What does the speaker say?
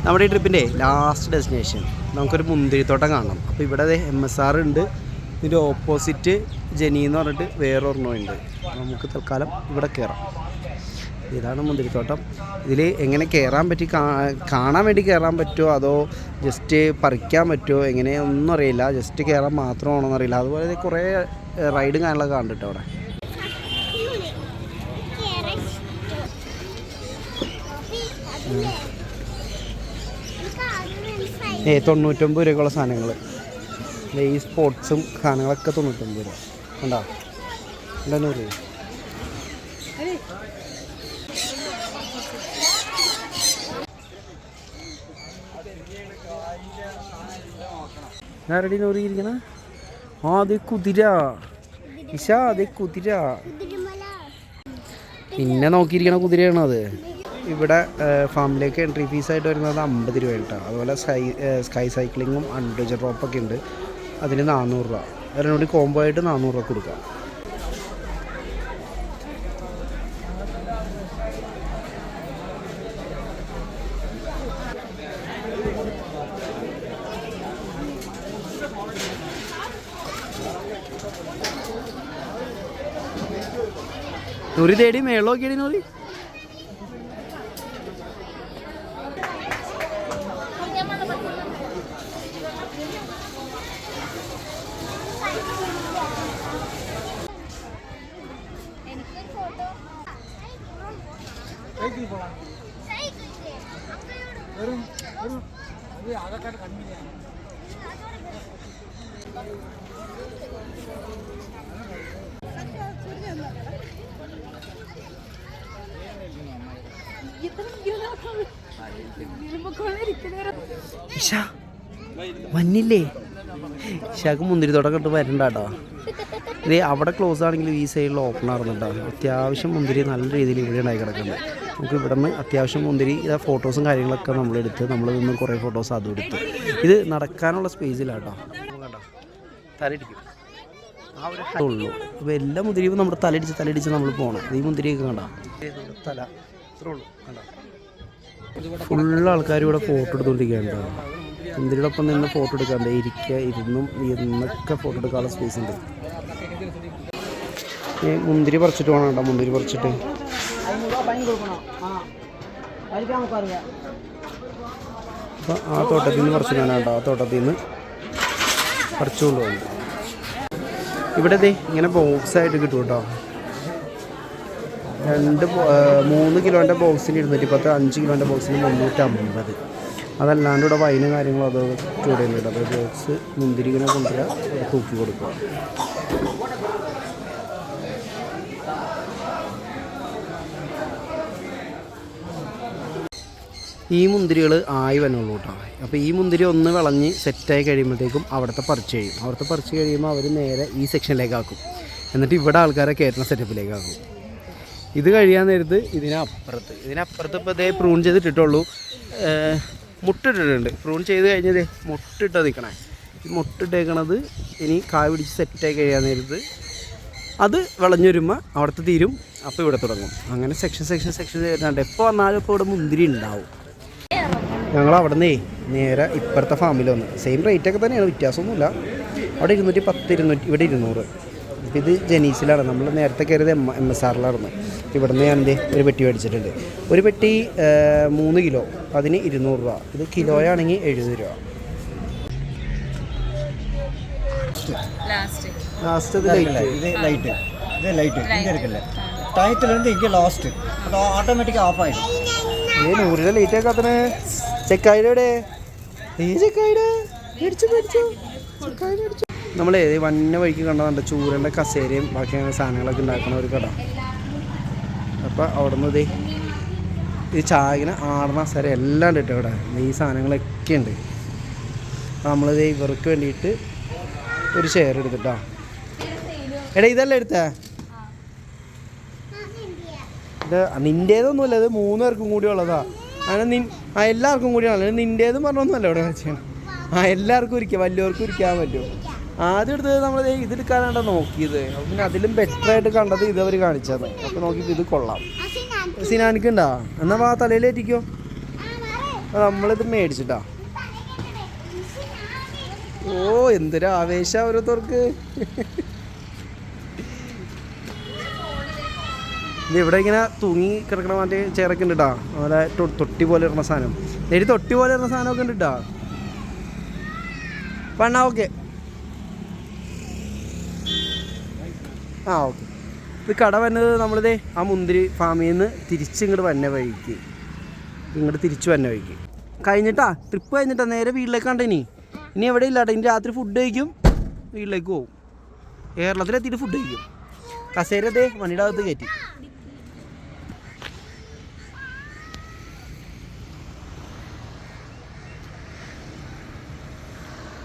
നമ്മുടെ ഈ ട്രിപ്പിൻ്റെ last destination നമുക്കൊരു മുന്തിരിത്തോട്ടം കാണണം. അപ്പോൾ ഇവിടെ MSR ഉണ്ട്, ഇതിൻ്റെ ഓപ്പോസിറ്റ് ജെനി എന്ന് പറഞ്ഞിട്ട് വേറൊരെണ്ണമുണ്ട്. നമുക്ക് തൽക്കാലം ഇവിടെ കയറാം. ഇതാണ് മുന്തിരിത്തോട്ടം. ഇതിൽ എങ്ങനെ കയറാൻ പറ്റി, കാണാൻ വേണ്ടി കയറാൻ പറ്റുമോ അതോ ജസ്റ്റ് പറിക്കാൻ പറ്റുമോ എങ്ങനെയൊന്നും അറിയില്ല. ജസ്റ്റ് കയറാൻ മാത്രമാണോ എന്നറിയില്ല. അതുപോലെ കുറേ റൈഡും കാര്യങ്ങളൊക്കെ കണ്ടിട്ട് അവിടെ. 99 രൂപയുള്ള സാധനങ്ങൾ, ഈ സ്പോർട്സും സാധനങ്ങളൊക്കെ 99 രൂപ. കണ്ടോ 100 രൂപ. ആരടി നോറിയിരിക്കണ? അതെ കുതിര. അതെ കുതിര. പിന്നെ നോക്കിയിരിക്കണ കുതിരയാണ് അത്. ഇവിടെ ഫാമിലേക്ക് എൻട്രി ഫീസായിട്ട് വരുന്നത് 50 രൂപ കേട്ടോ. അതുപോലെ സ്കൈ സൈക്ലിങ്ങും അഡ്വഞ്ചർ ഡ്രോപ്പൊക്കെ ഉണ്ട്, അതിന് 400 രൂപ. അതിനോട് കോംബോ ആയിട്ട് 400 രൂപ കൊടുക്കാം. നൂറി തേടി മേളോക്കിയടി നൂറി. വന്നില്ലേ? ഇഷാക്ക് മുന്തിരിത്തോട്ടം ഇട്ട് വരണ്ട കേട്ടോ. ഇത് അവിടെ ക്ലോസ് ആണെങ്കിലും ഈ സൈഡിൽ ഓപ്പൺ ആയിരുന്നുണ്ടോ. അത്യാവശ്യം മുന്തിരി നല്ല രീതിയിൽ ഇവിടെ ഉണ്ടായി കിടക്കുന്നുണ്ട്. നമുക്ക് ഇവിടെ നിന്ന് അത്യാവശ്യം മുന്തിരി ഇതാ ഫോട്ടോസും കാര്യങ്ങളൊക്കെ നമ്മളെടുത്ത് നിന്ന് കുറേ ഫോട്ടോസ് അതും എടുത്ത്. ഇത് നടക്കാനുള്ള സ്പേസിലാട്ടോ. കണ്ടോ തലയിടിക്കും ആ ഒരു ഉള്ളൂ. അപ്പോൾ എല്ലാ മുന്തിരിയും നമ്മുടെ തലയിടിച്ച് നമ്മൾ പോകണം. ഈ മുന്തിരിയൊക്കെ കണ്ടോ തല ഇത്രേ ഉള്ളൂ. കണ്ടോ ഫുള്ള് ആൾക്കാർ ഇവിടെ ഫോട്ടോ എടുത്തുകൊണ്ടിരിക്കുകയാണ് കേട്ടോ. മുന്തിരിയുടെ ഒപ്പം നിന്ന് ഫോട്ടോ എടുക്കാണ്ട് ഇരുന്നൊക്കെ ഫോട്ടോ എടുക്കാനുള്ള സ്പേസ് ഉണ്ട്. മുന്തിരി പറിച്ചിട്ട് വേണം കേട്ടോ. മുന്തിരി പറിച്ചിട്ട് അപ്പം ആ തോട്ടത്തിൽ നിന്ന് പറിച്ചിട്ട് വേണം കേട്ടോ. ആ തോട്ടത്തിൽ നിന്ന് പറിച്ചുകൊണ്ട് പോകുന്നു. ഇവിടെ ഇങ്ങനെ ബോക്സായിട്ട് കിട്ടും കേട്ടോ. 3 കിലോൻ്റെ ബോക്സിന് 210, 5 കിലോൻ്റെ ബോക്സിന് 350. അതല്ലാണ്ട് ഇവിടെ വൈനും കാര്യങ്ങളും അതൊക്കെ ഇവിടെ ഉണ്ട്. അപ്പോൾ ബോക്സ് മുന്തിരി ഇങ്ങനെ കൊണ്ടുവരിക, തൂക്കി കൊടുക്കുക. ഈ മുന്തിരികൾ ആയി വന്നുള്ളൂ കേട്ടോ. അപ്പോൾ ഈ മുന്തിരി ഒന്ന് വിളഞ്ഞ് സെറ്റായി കഴിയുമ്പോഴത്തേക്കും അവിടുത്തെ പറിച്ച് കഴിയുമ്പോൾ അവർ നേരെ ഈ സെക്ഷനിലേക്കാക്കും. എന്നിട്ട് ഇവിടെ ആൾക്കാരെ കയറ്റുന്ന സെറ്റപ്പിലേക്കാക്കും. ഇത് കഴിയാൻ നേരത്ത് ഇതിനപ്പുറത്ത് ഇപ്പോൾ ഇതേ പ്രൂൺ ചെയ്തിട്ടുള്ളൂ. മുട്ടിട്ടിട്ടുണ്ട്. പ്രൂൺ ചെയ്ത് കഴിഞ്ഞത് മുട്ടിട്ട് നിൽക്കണേ. ഈ മുട്ടിട്ടേക്കണത് ഇനി കായ പിടിച്ച് സെറ്റായി കഴിയാൻ നേരത്ത് അത് വിളഞ്ഞു വരുമ്പോൾ അവിടുത്തെ തീരും. അപ്പോൾ ഇവിടെ തുടങ്ങും. അങ്ങനെ സെക്ഷൻ ചെയ്തിട്ടുണ്ട്. എപ്പോൾ വന്നാലും ഇപ്പോൾ ഇവിടെ മുന്തിരി ഉണ്ടാവും. ഞങ്ങൾ അവിടെ നിന്നേ നേരെ ഇപ്പുറത്തെ ഫാമിൽ വന്ന് സെയിം റേറ്റൊക്കെ തന്നെയാണ്, വ്യത്യാസമൊന്നുമില്ല. അവിടെ 210, ഇവിടെ 200. അപ്പോൾ ഇത് ജെനീസിലാണ്. നമ്മൾ നേരത്തെ കയറിയത് MSRലായിരുന്നു. ഇവിടെ നിന്ന് ഞാൻ ഒരു പെട്ടി മേടിച്ചിട്ടുണ്ട്. ഒരു പെട്ടി 3 കിലോ, അതിന് 200 രൂപ. ഇത് കിലോയാണെങ്കിൽ 70 രൂപ. ലാസ്റ്റ് നൂറിൻ്റെ ലൈറ്റ് ഒക്കെ അത്ര ചെക്കായിടെ നമ്മളേ വന്ന വഴിക്ക് കണ്ടതുണ്ട് ചൂരൻ്റെ കസേരയും ബാക്കി സാധനങ്ങളൊക്കെ ഉണ്ടാക്കണ ഒരു കട. അപ്പോൾ അവിടെ നിന്ന് ഈ ചായന ആടുന്ന കസേര എല്ലാം ഉണ്ട് കേട്ടോ. ഇവിടെ ഈ സാധനങ്ങളൊക്കെ ഉണ്ട്. അപ്പോൾ നമ്മളിത് ഇവർക്ക് വേണ്ടിയിട്ട് ഒരു ഷെയർ എടുത്തിട്ടാ. എടാ ഇതല്ലേ എടുത്തേ? ഇത് നിൻ്റേതൊന്നുമല്ല, ഇത് 3 പേർക്കും കൂടി ഉള്ളതാ. അങ്ങനെ എല്ലാവർക്കും കൂടിയാണല്ലോ. നിൻ്റേതും പറഞ്ഞൊന്നുമല്ല ഇവിടെ വെച്ചാണ്. എല്ലാവർക്കും ഇരിക്കാം, വലിയവർക്കും ഇരിക്കാൻ പറ്റും. ആദ്യം എടുത്തത് നമ്മൾ ഇതെടുക്കാനാണ് നോക്കിയത്. പിന്നെ അതിലും ബെറ്ററായിട്ട് കണ്ടത് ഇതവർ കാണിച്ചത്. അപ്പോൾ നോക്കിയപ്പോൾ ഇത് കൊള്ളാം. സിനാനിക്കുണ്ടോ? എന്നാൽ ആ തലയിലേറ്റിക്കോ. നമ്മളിത് മേടിച്ചിട്ടാ. ഓ എന്തൊരു ആവേശം ഓരോരുത്തർക്ക്. ഇത് ഇവിടെ ഇങ്ങനെ തൂങ്ങി കിടക്കണ മറ്റേ ചെയറൊക്കെ ഉണ്ട് കേട്ടോ. അതുപോലെ തൊട്ടി പോലെ ഇടുന്ന സാധനം, നേരി തൊട്ടി പോലെ ഇടുന്ന സാധനമൊക്കെ ഉണ്ട് കേട്ടോ. പണ്ണാ ഓക്കെ. ആ ഓക്കെ. ഇത് കട വന്നത് നമ്മളിതേ ആ മുന്തിരി ഫാമിൽ നിന്ന് തിരിച്ച് ഇങ്ങോട്ട് തിരിച്ചു വന്ന വഴിക്ക് കഴിഞ്ഞിട്ടാ. ട്രിപ്പ് കഴിഞ്ഞിട്ടാ നേരെ വീട്ടിലേക്ക് കണ്ട. ഇനി എവിടെ ഇല്ല കേട്ടോ. ഇനി രാത്രി ഫുഡ് കഴിക്കും, വീട്ടിലേക്ക് പോകും. കേരളത്തിലെത്തിയിട്ട് ഫുഡ് കഴിക്കും. കസേരതേ വണ്ടിയുടെ അകത്ത് കയറ്റി.